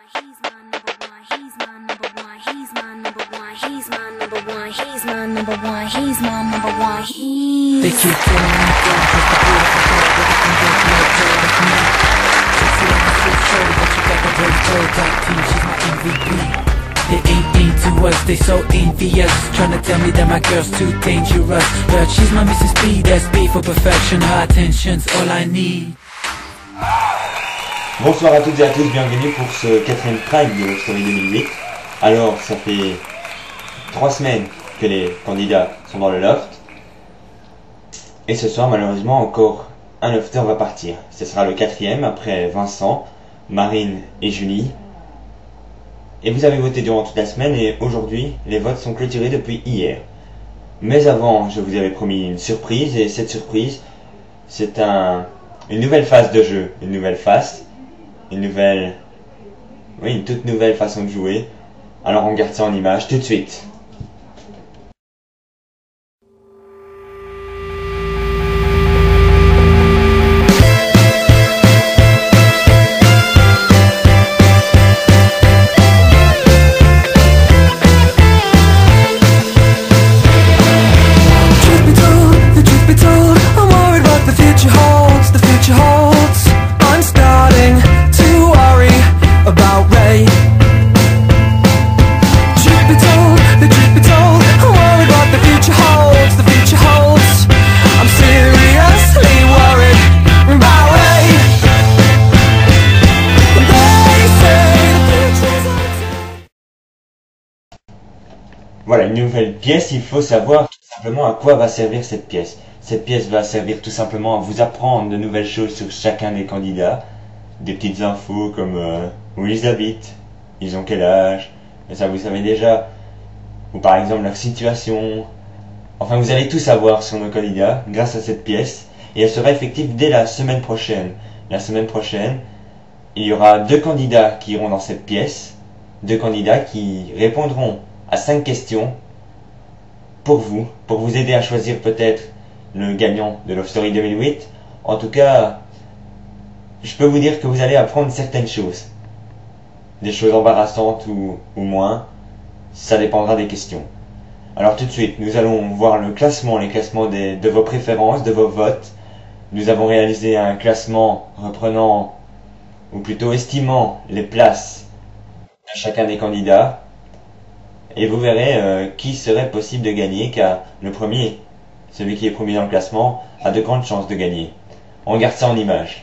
He's my number one. He's my number one. He's my number one. He's my number one. He's my number one. He's my number one. They keep telling me don't trust the beautiful girl, but they can get no joy like me. Sexy and sweet soul, but you got the very toy top team. She's my MVP. They ain't into us, they so envious, tryna tell me that my girl's too dangerous. But she's my Mrs. P, that's B for perfection. Her attention's all I need. Bonsoir à toutes et à tous, bienvenue pour ce quatrième prime de Love Story 2008. Alors, ça fait 3 semaines que les candidats sont dans le loft. Et ce soir, malheureusement, encore un lofter va partir. Ce sera le quatrième, après Vincent, Marine et Julie. Et vous avez voté durant toute la semaine et aujourd'hui, les votes sont clôturés depuis hier. Mais avant, je vous avais promis une surprise et cette surprise, c'est une nouvelle phase de jeu. Une toute nouvelle façon de jouer. Alors on garde ça en image tout de suite. Voilà, une nouvelle pièce, il faut savoir tout simplement à quoi va servir cette pièce. Cette pièce va servir tout simplement à vous apprendre de nouvelles choses sur chacun des candidats. Des petites infos comme où ils habitent, ils ont quel âge, et ça vous savez déjà. Ou par exemple leur situation. Enfin, vous allez tout savoir sur nos candidats grâce à cette pièce. Et elle sera effective dès la semaine prochaine. La semaine prochaine, il y aura 2 candidats qui iront dans cette pièce. 2 candidats qui répondront à 5 questions pour vous aider à choisir peut-être le gagnant de Love Story 2008. En tout cas, je peux vous dire que vous allez apprendre certaines choses. Des choses embarrassantes ou moins, ça dépendra des questions. Alors tout de suite, nous allons voir les classements de vos préférences, de vos votes. Nous avons réalisé un classement reprenant, ou plutôt estimant les places de chacun des candidats. Et vous verrez qui serait possible de gagner, car le premier, celui qui est premier dans le classement, a de grandes chances de gagner. On regarde ça en image.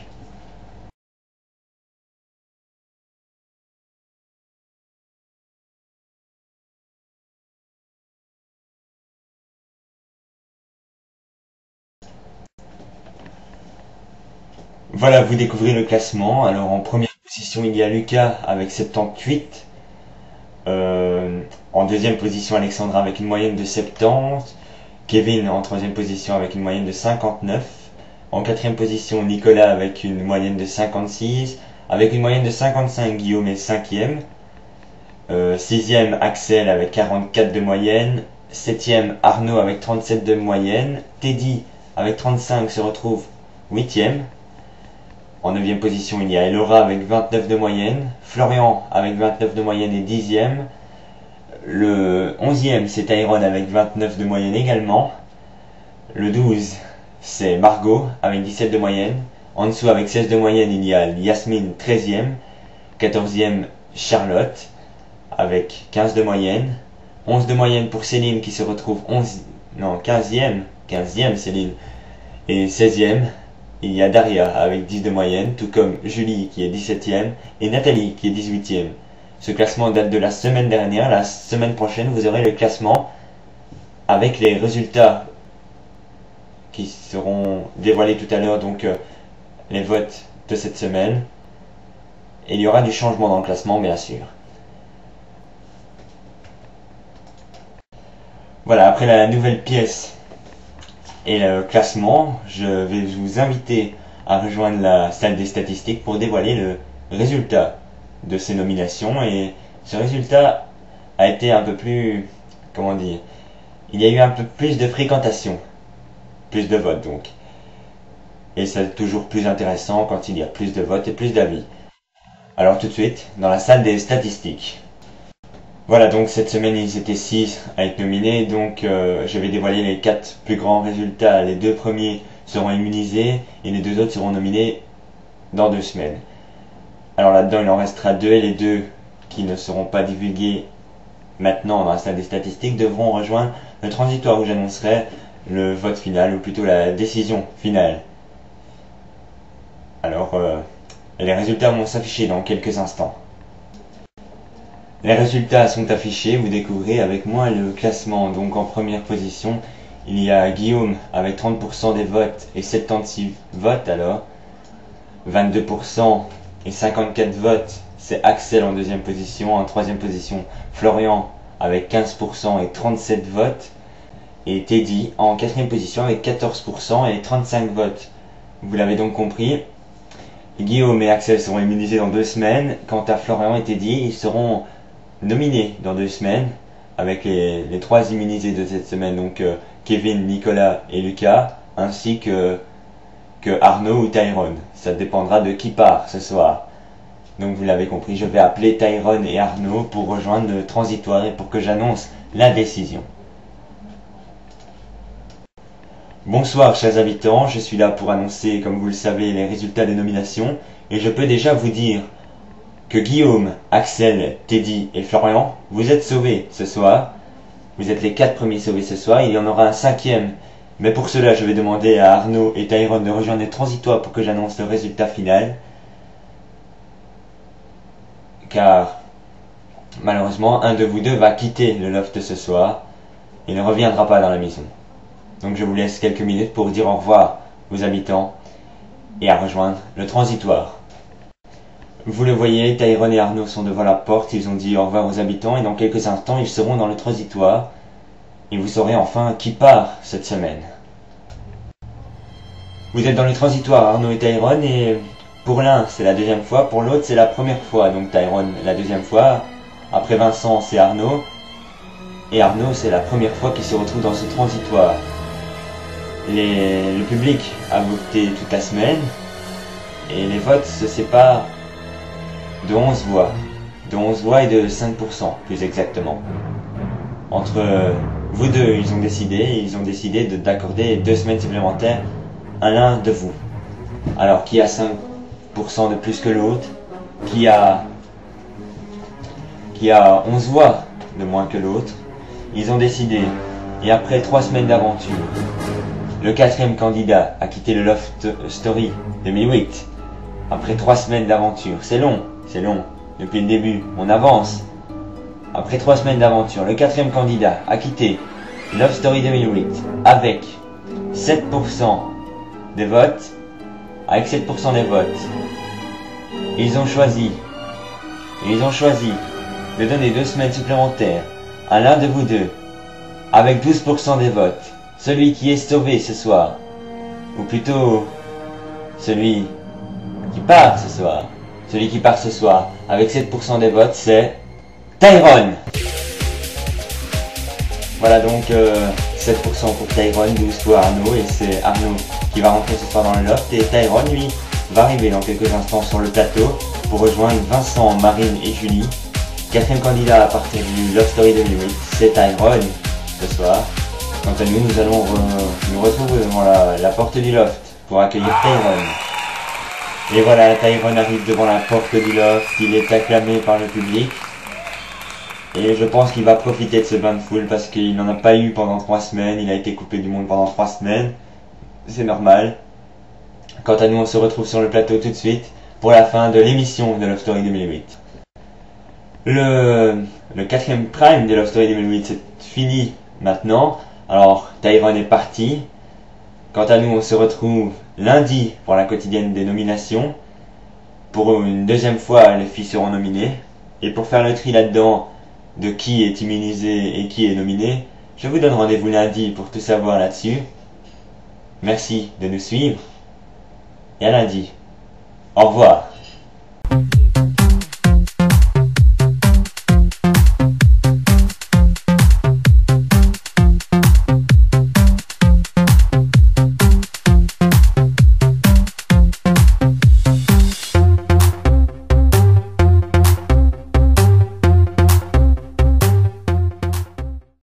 Voilà, vous découvrez le classement. Alors en première position, il y a Lucas avec 78. En deuxième position, Alexandra avec une moyenne de 70. Kevin en troisième position avec une moyenne de 59. En quatrième position, Nicolas avec une moyenne de 56. Avec une moyenne de 55, Guillaume est cinquième. Sixième, Axel avec 44 de moyenne. Septième, Arnaud avec 37 de moyenne. Teddy avec 35 se retrouve huitième. En 9e position, il y a Elora avec 29 de moyenne. Florian avec 29 de moyenne et 10e. Le 11e, c'est Tyrone avec 29 de moyenne également. Le 12, c'est Margot avec 17 de moyenne. En dessous, avec 16 de moyenne, il y a Yasmine 13e. 14e, Charlotte avec 15 de moyenne. 11 de moyenne pour Céline qui se retrouve 15e Céline. Et 16e, il y a Daria avec 10 de moyenne, tout comme Julie qui est 17e et Nathalie qui est 18e. Ce classement date de la semaine dernière. La semaine prochaine, vous aurez le classement avec les résultats qui seront dévoilés tout à l'heure, donc les votes de cette semaine. Et il y aura du changement dans le classement, bien sûr. Voilà, après la nouvelle pièce et le classement, je vais vous inviter à rejoindre la salle des statistiques pour dévoiler le résultat de ces nominations. Et ce résultat a été un peu plus, comment dire, il y a eu un peu plus de fréquentation, plus de votes donc. Et c'est toujours plus intéressant quand il y a plus de votes et plus d'avis. Alors tout de suite, dans la salle des statistiques. Voilà, donc cette semaine ils étaient 6 à être nominés, donc je vais dévoiler les 4 plus grands résultats. Les 2 premiers seront immunisés et les 2 autres seront nominés dans 2 semaines. Alors là-dedans il en restera 2 et les 2 qui ne seront pas divulgués maintenant dans la salle des statistiques devront rejoindre le transitoire où j'annoncerai le vote final, ou plutôt la décision finale. Alors, les résultats vont s'afficher dans quelques instants. Les résultats sont affichés, vous découvrez avec moi le classement. Donc en première position, il y a Guillaume avec 30% des votes et 76 votes alors. 22% et 54 votes, c'est Axel en deuxième position. En troisième position, Florian avec 15% et 37 votes. Et Teddy en quatrième position avec 14% et 35 votes. Vous l'avez donc compris, Guillaume et Axel seront immunisés dans 2 semaines. Quant à Florian et Teddy, ils seront nominés dans 2 semaines avec les 3 immunisés de cette semaine, donc Kevin, Nicolas et Lucas, ainsi que Arnaud ou Tyrone. Ça dépendra de qui part ce soir. Donc vous l'avez compris, je vais appeler Tyrone et Arnaud pour rejoindre le transitoire et pour que j'annonce la décision. Bonsoir chers habitants, je suis là pour annoncer, comme vous le savez, les résultats des nominations, et je peux déjà vous dire que Guillaume, Axel, Teddy et Florian, vous êtes sauvés ce soir. Vous êtes les 4 premiers sauvés ce soir, il y en aura un 5e. Mais pour cela, je vais demander à Arnaud et Tyrone de rejoindre les transitoires pour que j'annonce le résultat final. Car, malheureusement, un de vous deux va quitter le loft ce soir et ne reviendra pas dans la maison. Donc je vous laisse quelques minutes pour dire au revoir aux habitants et à rejoindre le transitoire. Vous le voyez, Tyrone et Arnaud sont devant la porte, ils ont dit au revoir aux habitants et dans quelques instants ils seront dans le transitoire et vous saurez enfin qui part cette semaine. Vous êtes dans le transitoire, Arnaud et Tyrone, et pour l'un c'est la 2e fois, pour l'autre c'est la première fois, donc Tyrone la 2e fois, après Vincent c'est Arnaud, et Arnaud c'est la première fois qu'il se retrouve dans ce transitoire. Le public a voté toute la semaine et les votes se séparent de 11 voix. De 11 voix et de 5% plus exactement. Entre vous deux, ils ont décidé d'accorder 2 semaines supplémentaires à l'un de vous. Alors qui a 5% de plus que l'autre, qui a 11 voix de moins que l'autre. Ils ont décidé, et après 3 semaines d'aventure, le 4e candidat a quitté le Loft Story 2008. Après 3 semaines d'aventure, c'est long. Depuis le début, on avance. Après 3 semaines d'aventure, le 4e candidat a quitté Love Story 2008 avec 7% des votes. Avec 7% des votes, ils ont choisi de donner 2 semaines supplémentaires à l'un de vous deux avec 12% des votes. Celui qui est sauvé ce soir, ou plutôt celui qui part ce soir. Celui qui part ce soir avec 7% des votes, c'est Tyrone. Voilà donc 7% pour Tyrone, 12 pour Arnaud, et c'est Arnaud qui va rentrer ce soir dans le loft, et Tyrone lui va arriver dans quelques instants sur le plateau pour rejoindre Vincent, Marine et Julie. 4e candidat à partir du Love Story 2008, c'est Tyrone ce soir. Quant à nous, nous allons nous retrouver devant la porte du loft pour accueillir Tyrone. Et voilà, Tyrone arrive devant la porte du loft, il est acclamé par le public. Et je pense qu'il va profiter de ce bain de foule parce qu'il n'en a pas eu pendant 3 semaines, il a été coupé du monde pendant 3 semaines. C'est normal. Quant à nous, on se retrouve sur le plateau tout de suite pour la fin de l'émission de Love Story 2008. Le 4e prime de Love Story 2008, c'est fini maintenant. Alors, Tyrone est parti. Quant à nous, on se retrouve lundi pour la quotidienne des nominations. Pour une 2e fois, les filles seront nominées. Et pour faire le tri là-dedans de qui est immunisé et qui est nominé, je vous donne rendez-vous lundi pour tout savoir là-dessus. Merci de nous suivre. Et à lundi. Au revoir.